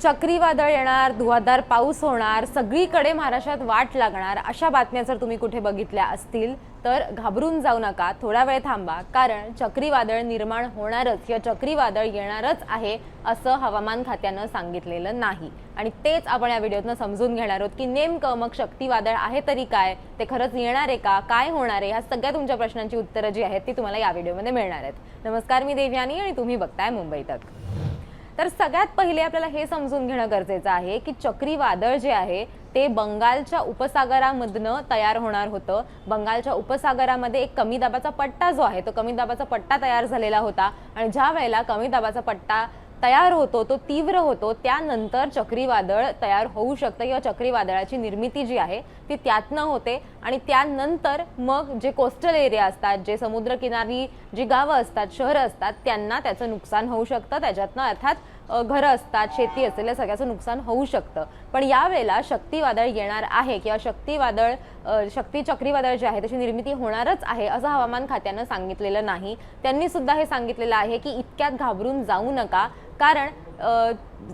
चक्रीवादळ येणार, धुवाधार पाऊस होणार, सगळीकडे महाराष्ट्रात वाट लागणार अशा बातम्या जर तुम्ही कुठे बघितल्या असतील तर घाबरून जाऊ नका, थोडा वेळ थांबा, कारण चक्रीवादळ निर्माण होणारच किंवा चक्रीवादळ येणारच आहे असं हवामान खात्यानं सांगितलेलं नाही. आणि तेच आपण या व्हिडिओतनं समजून घेणार आहोत की नेमकं मग चक्रीवादळ आहे तरी काय, ते खरंच येणार आहे का, काय होणार आहे, ह्या सगळ्या तुमच्या प्रश्नांची उत्तरं जी आहेत ती तुम्हाला या व्हिडिओमध्ये मिळणार आहेत. नमस्कार, मी देवयानी आणि तुम्ही बघताय मुंबई तक. तर सगळ्यात पहिले आपल्याला हे समजून घेणं गरजेचं आहे की चक्रीवादळ जे आहे ते बंगालच्या उपसागरामधनं तयार होणार होतं. बंगालच्या उपसागरामध्ये एक कमी दाबाचा पट्टा जो आहे तो कमी दाबाचा पट्टा तयार झालेला होता आणि ज्या वेळेला कमी दाबाचा पट्टा तयार होतो तो तीव्र होतो त्यानंतर चक्रीवादळ तयार होऊ शकतं किंवा चक्रीवादळाची निर्मिती जी आहे ती त्यातनं होते. आणि त्यानंतर मग जे कोस्टल एरिया असतात, जे समुद्रकिनारी जी गावं असतात, शहरं असतात, त्यांना त्याचं नुकसान होऊ शकतं. त्याच्यातनं अर्थात घरं असतात, शेती असेल, या सगळ्याचं नुकसान होऊ शकतं. पण यावेळेला शक्तीवादळ येणार आहे किंवा शक्ती चक्रीवादळ जे आहे त्याची निर्मिती होणारच आहे असं हवामान खात्यानं सांगितलेलं नाही. त्यांनी सुद्धा हे सांगितलेलं आहे की इतक्यात घाबरून जाऊ नका, कारण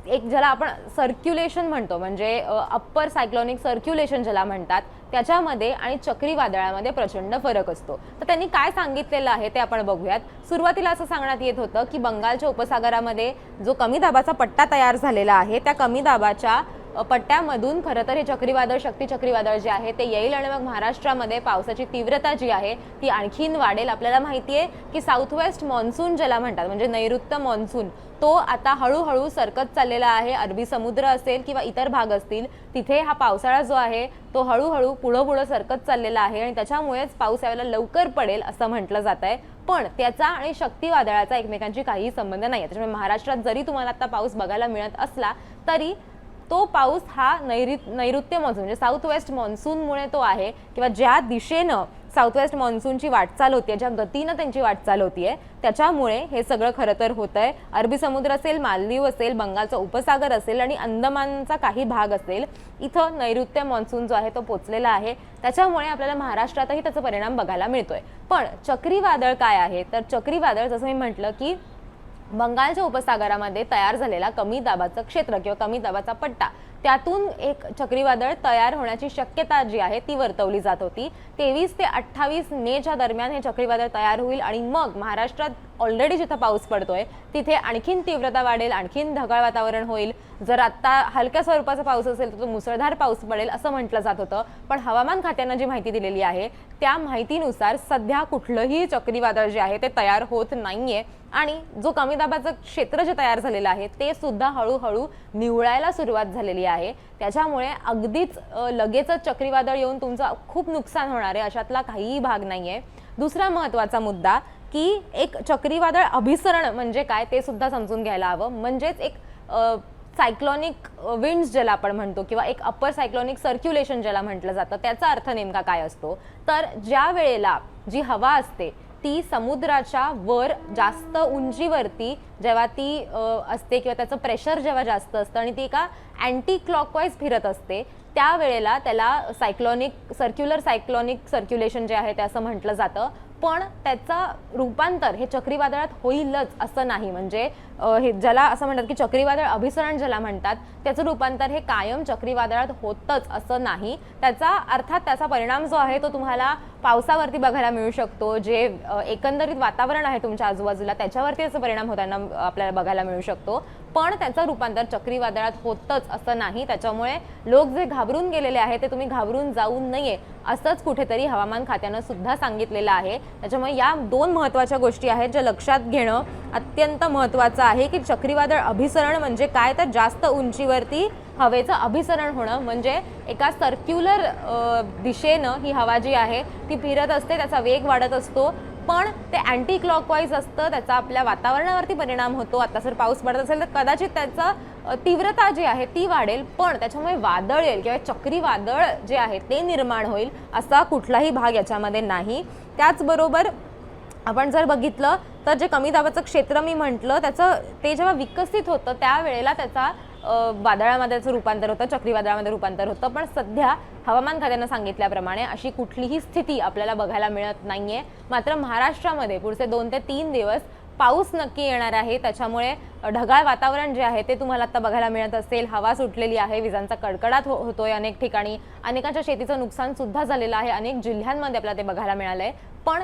एक ज्याला आपण सर्क्युलेशन म्हणतो, म्हणजे अप्पर सायक्लॉनिक सर्क्युलेशन ज्याला म्हणतात, त्याच्यामध्ये आणि चक्रीवादळामध्ये प्रचंड फरक असतो. तर त्यांनी काय सांगितलेलं आहे ते आपण बघूयात. सुरुवातीला असं सांगण्यात येत होतं की बंगालच्या उपसागरामध्ये जो कमी दाबाचा पट्टा तयार झालेला आहे त्या कमी दाबाच्या पट्ट्यामधून खरं तर हे चक्रीवादळ, शक्ती चक्रीवादळ जे आहे ते येईल आणि मग महाराष्ट्रामध्ये पावसाची तीव्रता जी आहे ती आणखीन वाढेल. आपल्याला माहिती आहे की साऊथ वेस्ट मॉन्सून ज्याला म्हणतात, म्हणजे नैऋत्य मॉन्सून, तो आता हळूहळू सरकत चाललेला आहे. अरबी समुद्र असेल किंवा इतर भाग असतील तिथे हा पावसाळा जो आहे तो हळूहळू पुढं सरकत चाललेला आहे आणि त्याच्यामुळेच पाऊस यावेळेला लवकर पडेल असं म्हटलं जात आहे. पण त्याचा आणि शक्तीवादळाचा एकमेकांची काहीही संबंध नाही आहे. त्याच्यामुळे महाराष्ट्रात जरी तुम्हाला आता पाऊस बघायला मिळत असला तरी तो पाऊस हा नैऋत्य मॉन्सून म्हणजे साऊथ वेस्ट मॉन्सूनमुळे तो आहे, किंवा ज्या दिशेनं साऊथ वेस्ट मॉन्सूनची वाटचाल होती, ज्या गतीनं त्यांची वाटचाल होतीये त्याच्यामुळे हे सगळं खरं तर होतंय. अरबी समुद्र असेल, मालदीव असेल, बंगालचा उपसागर असेल आणि अंदमानचा काही भाग असेल, इथं नैऋत्य मॉन्सून जो आहे तो पोचलेला आहे. त्याच्यामुळे आपल्याला महाराष्ट्रातही त्याचा परिणाम बघायला मिळतोय. पण चक्रीवादळ काय आहे, तर चक्रीवादळ जसं मी म्हटलं की बंगालच्या उपसागरामध्ये तयार झालेला कमी दाबाचं क्षेत्र किंवा कमी दाबाचा पट्टा, त्यातून एक चक्रीवादळ तयार होण्याची शक्यता जी आहे ती वर्तवली जात होती. 23 ते 28 मेच्या दरम्यान हे चक्रीवादळ तयार होईल आणि मग महाराष्ट्रात ऑलरेडी जिथं पाऊस पडतोय तिथे आणखीन तीव्रता वाढेल, आणखीन ढगाळ वातावरण होईल. जर आता हलक्या स्वरूपाचा पाऊस असेल तर तो मुसळधार पाऊस पडेल असं म्हटलं जात होतं. पण हवामान खात्यानं जी माहिती दिलेली आहे त्या माहितीनुसार सध्या कुठलंही चक्रीवादळ जे आहे ते तयार होत नाहीये आणि जो कमी दाबाचं क्षेत्र जे तयार झालेलं आहे ते सुद्धा हळूहळू निवळायला सुरुवात झालेली आहे. त्याच्यामुळे अगदीच लगेचच चक्रीवादळ येऊन तुमचं खूप नुकसान होणार आहे अशातला काहीही भाग नाहीये. दुसरा महत्त्वाचा मुद्दा की एक चक्रीवादळ अभिसरण म्हणजे काय ते सुद्धा समजून घ्यायला हवं. म्हणजेच एक सायक्लॉनिक विंड्स ज्याला आपण म्हणतो किंवा एक अप्पर सायक्लॉनिक सर्क्युलेशन ज्याला म्हटलं जातं, त्याचा अर्थ नेमका काय असतो, तर ज्या वेळेला जी हवा असते ती समुद्राच्या वर जास्त उंचीवरती जेव्हा ती असते किंवा त्याचं प्रेशर जेव्हा जास्त असतं आणि ती एका अँटी क्लॉकवाईज फिरत असते त्यावेळेला त्याला सर्क्युलर सायक्लॉनिक सर्क्युलेशन जे आहे ते असं म्हटलं जातं. पण त्याचं रूपांतर हे चक्रीवादळात होईलच असं नाही. म्हणजे हे ज्याला असं म्हणतात की चक्रीवादळ अभिसरण ज्याला म्हणतात त्याचं रूपांतर हे कायम चक्रीवादळात होतच असं नाही. त्याचा अर्थात त्याचा परिणाम जो आहे तो तुम्हाला पावसावरती बघायला मिळू शकतो. जे एकंदरीत वातावरण आहे तुमच्या आजूबाजूला त्याच्यावरती त्याचा परिणाम होताना आपल्याला बघायला मिळू शकतो. पण त्याचं रूपांतर चक्रीवादळात होतच असं नाही. त्याच्यामुळे लोक जे घाबरून गेलेले आहेत ते तुम्ही घाबरून जाऊ नये असंच कुठेतरी हवामान खात्यानं सुद्धा सांगितलेलं आहे. त्याच्यामुळे या दोन महत्त्वाच्या गोष्टी आहेत ज्या लक्षात घेणं अत्यंत महत्त्वाचं आहे की चक्रीवादळ अभिसरण म्हणजे काय, तर जास्त उंचीवरती हवेचं अभिसरण होणं, म्हणजे एका सर्क्युलर दिशेनं ही हवा जी आहे ती फिरत असते, त्याचा वेग वाढत असतो, पण ते अँटी क्लॉकवाईज असतं, त्याचा आपल्या वातावरणावरती परिणाम होतो. आता जर पाऊस पडत असेल तर कदाचित त्याचं तीव्रता जी आहे ती वाढेल, पण त्याच्यामुळे वादळ येईल किंवा चक्रीवादळ जे आहे ते निर्माण होईल असा कुठलाही भाग याच्यामध्ये नाही. त्याचबरोबर आपण जर बघितलं तर जे कमी दाबाचं क्षेत्र मी म्हटलं त्याचं ते जेव्हा विकसित होतं त्यावेळेला त्याचा वादळामध्ये त्याचं रूपांतर होतं, चक्रीवादळामध्ये रूपांतर होतं. पण सध्या हवामान खात्यानं सांगितल्याप्रमाणे अशी कुठलीही स्थिती आपल्याला बघायला मिळत नाहीये. मात्र महाराष्ट्रामध्ये पुढचे 2 ते 3 दिवस पाऊस नक्की येणार आहे, त्याच्यामुळे ढगाळ वातावरण जे आहे ते तुम्हाला आता बघायला मिळत असेल. हवा सुटलेली आहे, विजांचा कडकडाट होतोय अनेक ठिकाणी, अनेकांच्या शेतीचं नुकसान सुद्धा झालेलं आहे, अनेक जिल्ह्यांमध्ये आपल्याला ते बघायला मिळालंय. पण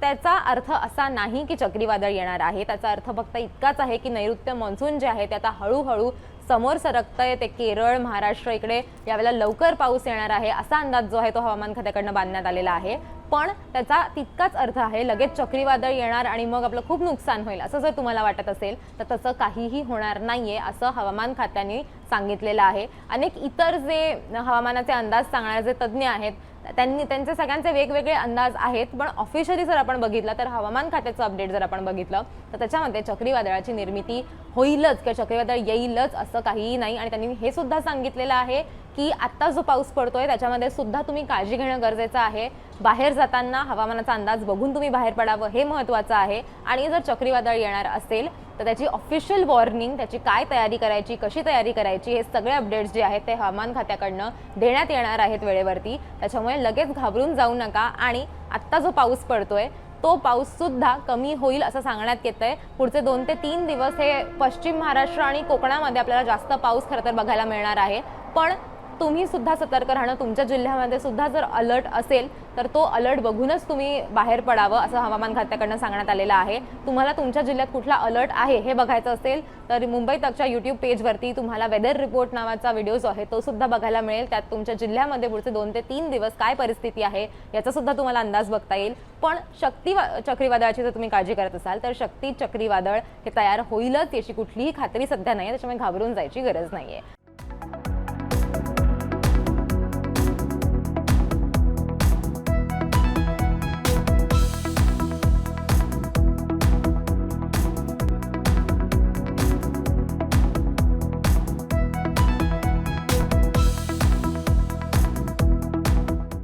त्याचा अर्थ असा नाही की चक्रीवादळ येणार आहे. त्याचा अर्थ फक्त इतकाच आहे की नैऋत्य मान्सून जे आहे ते आता हळूहळू समोर सरकतंय. ते केरळ, महाराष्ट्र इकडे यावेळेला लवकर पाऊस येणार आहे असा अंदाज जो आहे तो हवामान खात्याकडनं बांधण्यात आलेला आहे. पण त्याचा तितकाच अर्थ आहे लगेच चक्रीवादळ येणार आणि मग आपलं खूप नुकसान होईल असं जर तुम्हाला वाटत असेल तर तसं काहीही होणार नाहीये असं हवामान खात्याने सांगितलेलं आहे. अनेक इतर जे हवामानाचे अंदाज सांगणारे जे तज्ज्ञ आहेत त्यांचे सगळ्यांचे वेगवेगळे अंदाज आहेत. पण ऑफिशियली जर आपण बघितलं तर हवामान खात्याचं अपडेट जर आपण बघितलं तर त्याच्यामध्ये चक्रीवादळाची निर्मिती होईलच किंवा चक्रीवादळ येईलच असं काहीही नाही. आणि त्यांनी हे सुद्धा सांगितलेलं आहे की आता जो पाऊस पडतोय त्याच्यामध्ये सुद्धा तुम्ही काळजी घेणं गरजेचं आहे. बाहेर जाताना हवामानाचा अंदाज बघून तुम्ही बाहेर पडावं हे महत्त्वाचं आहे. आणि जर चक्रीवादळ येणार असेल तर त्याची ऑफिशियल वॉर्निंग, त्याची काय तयारी करायची, कशी तयारी करायची, हे सगळे अपडेट्स जे आहेत ते हवामान खात्याकडनं देण्यात येणार आहेत वेळेवरती. त्याच्यामुळे लगेच घाबरून जाऊ नका. आणि आत्ता जो पाऊस पडतोय तो पाऊस सुद्धा कमी होईल असं सांगण्यात येतंय. पुढचे 2 ते 3 दिवस हे पश्चिम महाराष्ट्र आणि कोकणामध्ये आपल्याला जास्त पाऊस खरं तर बघायला मिळणार आहे. पण तुम्ही सुद्धा सतर्क राहणं, तुमच्या जिल्ह्यामध्ये सुद्धा जर अलर्ट असेल तर तो अलर्ट बघूनच तुम्ही बाहेर पडावं असं हवामान खात्याकडनं सांगण्यात आलेलं आहे. तुम्हाला तुमच्या जिल्ह्यात कुठला अलर्ट आहे हे बघायचं असेल तर मुंबई तकच्या यूट्यूब पेजवरती तुम्हाला वेदर रिपोर्ट नावाचा व्हिडिओ जो आहे तो सुद्धा बघायला मिळेल. त्यात तुमच्या जिल्ह्यामध्ये पुढचे 2 ते 3 दिवस काय परिस्थिती आहे याचा सुद्धा तुम्हाला अंदाज बघता येईल. पण चक्रीवादळाची जर तुम्ही काळजी करत असाल तर चक्रीवादळ हे तयार होईलच याची कुठलीही खात्री सध्या नाही, त्याच्यामुळे घाबरून जायची गरज नाहीये.